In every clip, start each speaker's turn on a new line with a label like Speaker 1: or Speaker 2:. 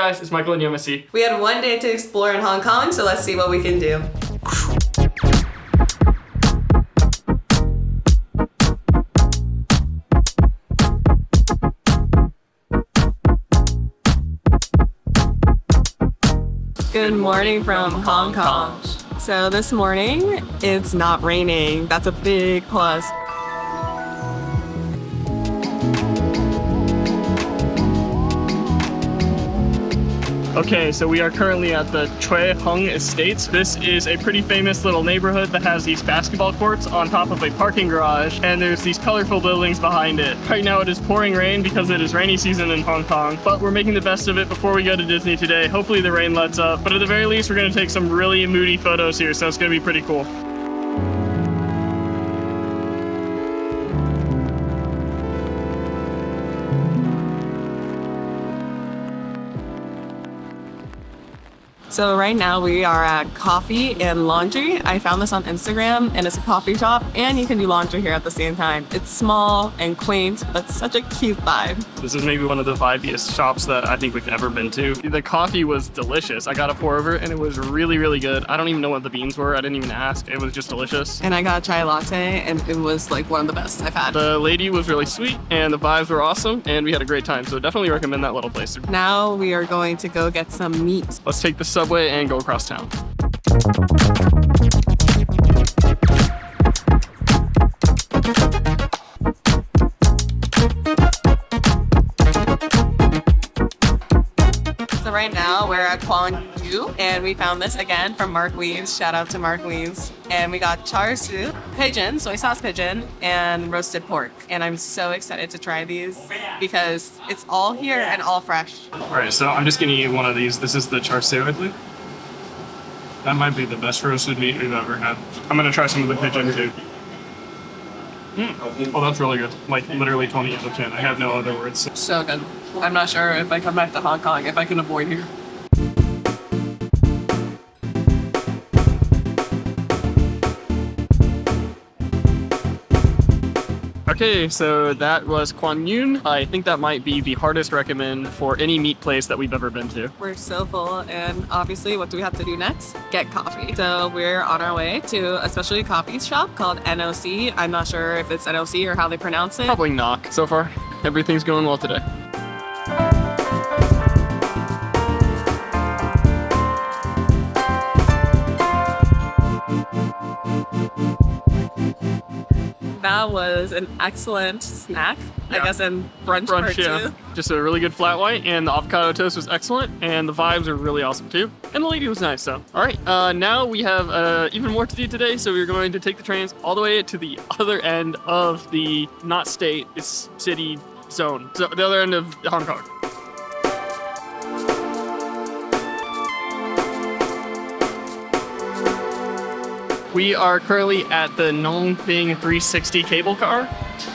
Speaker 1: guys, it's Michael and Yomasi.
Speaker 2: We had one day to explore in Hong Kong, so let's see what we can do. Good morning from Hong Kong. So this morning, it's not raining. That's a big plus.
Speaker 1: Okay, so we are currently at the Choi Estates. This is a pretty famous little neighborhood that has these basketball courts on top of a parking garage, and there's these colorful buildings behind it. Right now it is pouring rain because it is rainy season in Hong Kong, but we're making the best of it before we go to Disney today. Hopefully the rain lets up, but at the very least we're going to take some really moody photos here, so it's going to be pretty cool.
Speaker 2: So right now we are at Coffee and Laundry. I found this on Instagram and it's a coffee shop and you can do laundry here at the same time. It's small and quaint, but such a cute vibe.
Speaker 1: This is maybe one of the vibiest shops that I think we've ever been to. The coffee was delicious. I got a pour over and it was really, really good. I don't even know what the beans were. I didn't even ask. It was just delicious.
Speaker 2: And I got a chai latte and it was like one of the best I've had.
Speaker 1: The lady was really sweet and the vibes were awesome and we had a great time. So definitely recommend that little place.
Speaker 2: Now we are going to go get some meat.
Speaker 1: Let's take the subway and go across town.
Speaker 2: So right now we're at Kwan and we found this again from Mark Weaves. Shout out to Mark Weaves. And we got char siu, pigeon, soy sauce pigeon, and roasted pork. And I'm so excited to try these because it's all here and all fresh.
Speaker 1: All right, so I'm just gonna eat one of these. This is the char siu, I believe. That might be the best roasted meat we've ever had. I'm gonna try some of the pigeon too. Oh, that's really good. Like literally 20 out of 10. I have no other words.
Speaker 2: So good. I'm not sure if I come back to Hong Kong, if I can avoid here.
Speaker 1: Okay, so that was Kwan Yun. I think that might be the hardest recommend for any meat place that we've ever been to.
Speaker 2: We're so full, and obviously, what do we have to do next? Get coffee. So we're on our way to a specialty coffee shop called NOC. I'm not sure if it's NOC or how they pronounce it.
Speaker 1: Probably NOC. So far, everything's going well today.
Speaker 2: That was an excellent snack, I guess, in brunch part two.
Speaker 1: Just a really good flat white, and the avocado toast was excellent, and the vibes are really awesome too. And the lady was nice, so. All right, now we have even more to do today, so we're going to take the trains all the way to the other end of the, not state, it's city zone. So the other end of Hong Kong. We are currently at the Ngong Ping 360 cable car,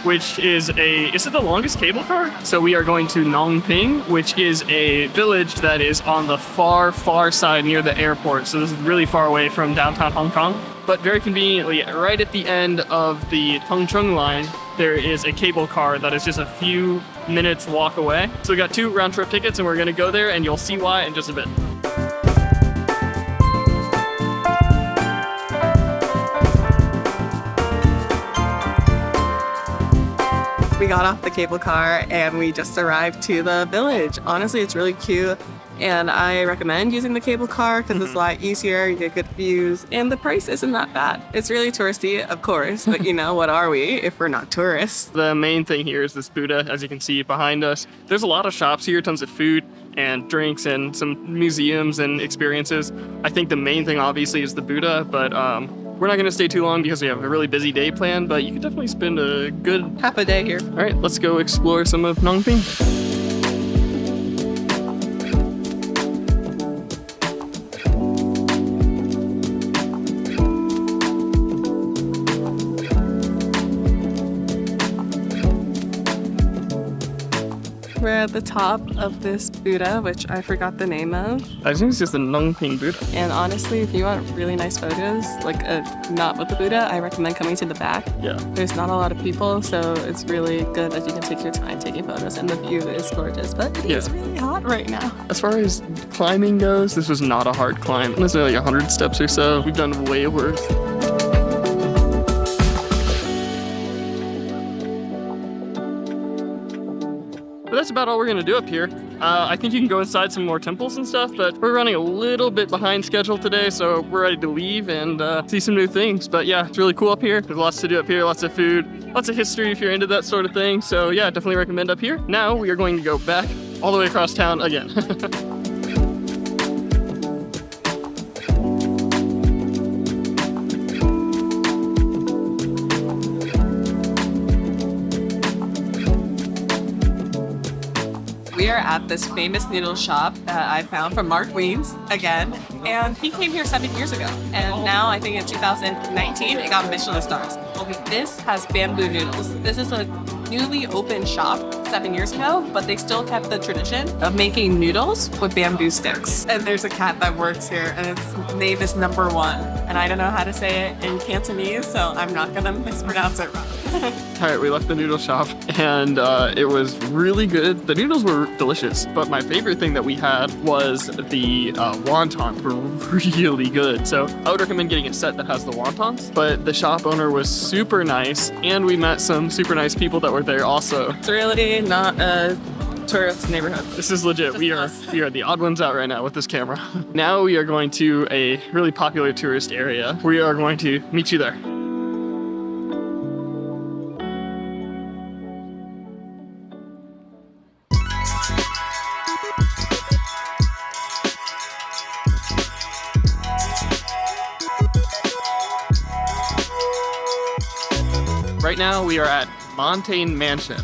Speaker 1: which is is it the longest cable car? So we are going to Ngong Ping, which is a village that is on the far, far side near the airport. So this is really far away from downtown Hong Kong. But very conveniently, right at the end of the Tongcheng line, there is a cable car that is just a few minutes walk away. So we got 2 round trip tickets and we're gonna go there and you'll see why in just a bit.
Speaker 2: We got off the cable car and we just arrived to the village. Honestly, it's really cute and I recommend using the cable car because it's a lot easier, you get good views, and the price isn't that bad. It's really touristy, of course, but you know, what are we if we're not tourists?
Speaker 1: The main thing here is this Buddha, as you can see behind us. There's a lot of shops here, tons of food and drinks and some museums and experiences. I think the main thing obviously is the Buddha, but we're not going to stay too long because we have a really busy day planned, but you can definitely spend a good
Speaker 2: half a day here.
Speaker 1: All right, let's go explore some of Ngong Ping.
Speaker 2: We're at the top of this Buddha, which I forgot the name of.
Speaker 1: I think it's just the Ngong Ping Buddha.
Speaker 2: And honestly, if you want really nice photos, like not with the Buddha, I recommend coming to the back.
Speaker 1: Yeah.
Speaker 2: There's not a lot of people, so it's really good that you can take your time taking photos, and the view is gorgeous. But it is really hot right now.
Speaker 1: As far as climbing goes, this was not a hard climb. It was like 100 steps or so. We've done way worse. But that's about all we're gonna do up here. I think you can go inside some more temples and stuff, but we're running a little bit behind schedule today, so we're ready to leave and see some new things. But yeah, it's really cool up here. There's lots to do up here, lots of food, lots of history if you're into that sort of thing. So yeah, definitely recommend up here. Now we are going to go back all the way across town again.
Speaker 2: We are at this famous noodle shop that I found from Mark Wiens again, and he came here 7 years ago. And now I think in 2019 it got Michelin stars. This has bamboo noodles. This is a newly opened shop 7 years ago, but they still kept the tradition of making noodles with bamboo sticks. And there's a cat that works here, and its name is Number One. And I don't know how to say it in Cantonese, so I'm not gonna mispronounce it wrong.
Speaker 1: Alright, we left the noodle shop and it was really good. The noodles were delicious, but my favorite thing that we had was the wontons were really good. So I would recommend getting a set that has the wontons, but the shop owner was super nice and we met some super nice people that were there also.
Speaker 2: It's really not a tourist neighborhood.
Speaker 1: This is legit. We are the odd ones out right now with this camera. Now we are going to a really popular tourist area. We are going to meet you there. Right now we are at Montane Mansion,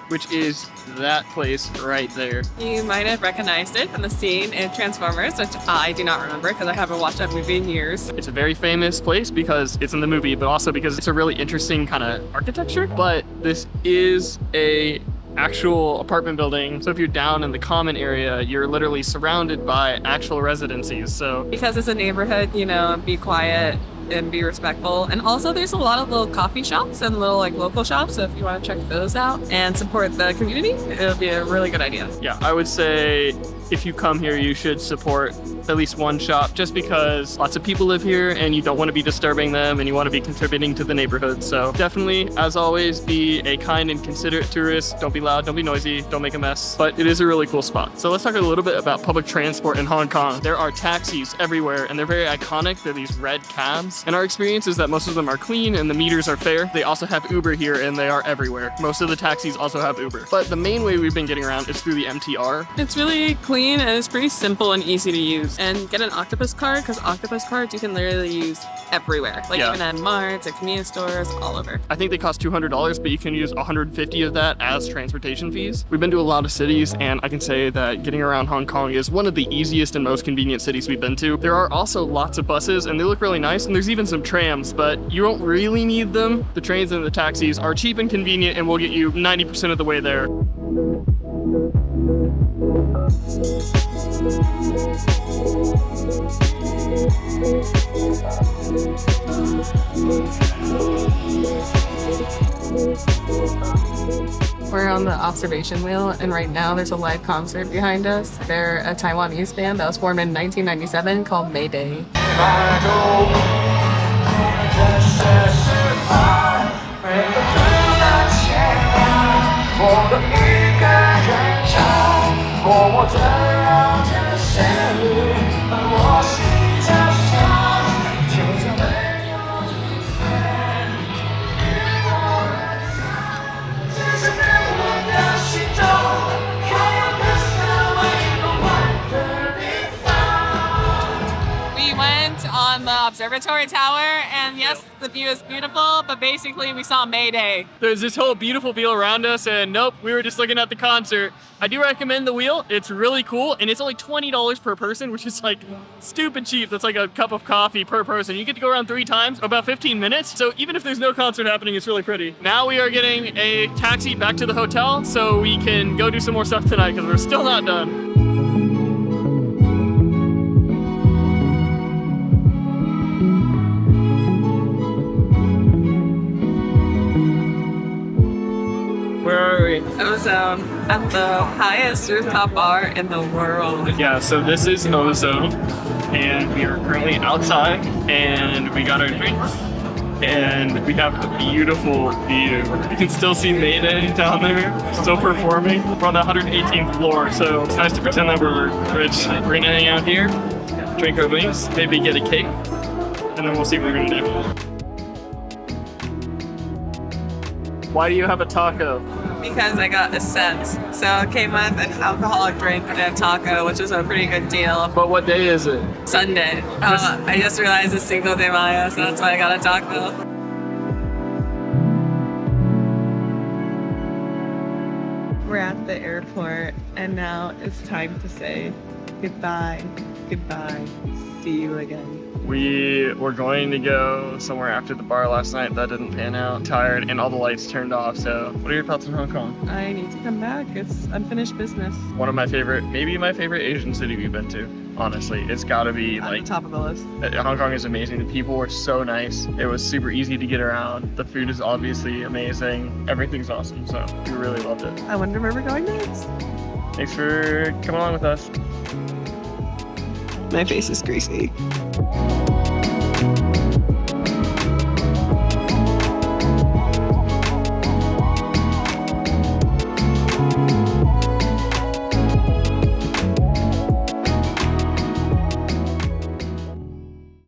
Speaker 1: which is that place right there.
Speaker 2: You might have recognized it from the scene in Transformers, which I do not remember because I haven't watched that movie in years.
Speaker 1: It's a very famous place because it's in the movie, but also because it's a really interesting kind of architecture. But this is a actual apartment building. So if you're down in the common area, you're literally surrounded by actual residencies. So
Speaker 2: because it's a neighborhood, you know, be quiet and be respectful. And also there's a lot of little coffee shops and little like local shops. So if you want to check those out and support the community, it'll be a really good idea.
Speaker 1: Yeah, I would say if you come here, you should support at least one shop just because lots of people live here and you don't want to be disturbing them and you want to be contributing to the neighborhood. So definitely, as always, be a kind and considerate tourist. Don't be loud, don't be noisy, don't make a mess. But it is a really cool spot. So let's talk a little bit about public transport in Hong Kong. There are taxis everywhere and they're very iconic. They're these red cabs. And our experience is that most of them are clean and the meters are fair. They also have Uber here and they are everywhere. Most of the taxis also have Uber. But the main way we've been getting around is through the MTR.
Speaker 2: It's really clean and it's pretty simple and easy to use. And get an octopus card because octopus cards you can literally use everywhere. Like even at marts, at convenience stores, all over.
Speaker 1: I think they cost $200, but you can use 150 of that as transportation fees. We've been to a lot of cities and I can say that getting around Hong Kong is one of the easiest and most convenient cities we've been to. There are also lots of buses and they look really nice and there's even some trams, but you don't really need them. The trains and the taxis are cheap and convenient and will get you 90% of the way there.
Speaker 2: We're on the observation wheel, and right now there's a live concert behind us. They're a Taiwanese band that was formed in 1997 called Mayday. the observatory tower, and yes, the view is beautiful, but basically we saw May Day.
Speaker 1: There's this whole beautiful view around us, and nope, we were just looking at the concert. I do recommend the wheel. It's really cool, and it's only $20 per person, which is like stupid cheap. That's like a cup of coffee per person. You get to go around 3 times, about 15 minutes. So even if there's no concert happening, it's really pretty. Now we are getting a taxi back to the hotel so we can go do some more stuff tonight because we're still not done. Where are we?
Speaker 2: Ozone, at the highest rooftop bar in the world.
Speaker 1: Yeah, so this is Ozone, and we are currently outside, and we got our drinks, and we have a beautiful view. You can still see Mayday down there, still performing. We're on the 118th floor, so it's nice to pretend that we're rich. We're gonna hang out here, drink our drinks, maybe get a cake, and then we'll see what we're gonna do. Why do you have a taco?
Speaker 2: Because I got a set. So it came with an alcoholic drink and a taco, which was a pretty good deal.
Speaker 1: But what day is it?
Speaker 2: Sunday. I just realized it's Cinco de Mayo, so that's why I got a taco. We're at the airport, and now it's time to say goodbye. Goodbye. See you again.
Speaker 1: We were going to go somewhere after the bar last night. That didn't pan out. Tired, and all the lights turned off. So what are your thoughts on Hong Kong?
Speaker 2: I need to come back. It's unfinished business.
Speaker 1: One of my favorite, maybe my favorite Asian city we've been to. Honestly, it's gotta be
Speaker 2: At
Speaker 1: like
Speaker 2: the top of the list.
Speaker 1: Hong Kong is amazing. The people were so nice. It was super easy to get around. The food is obviously amazing. Everything's awesome. So we really loved it.
Speaker 2: I wonder where we're going next.
Speaker 1: Thanks for coming along with us.
Speaker 2: My face is greasy.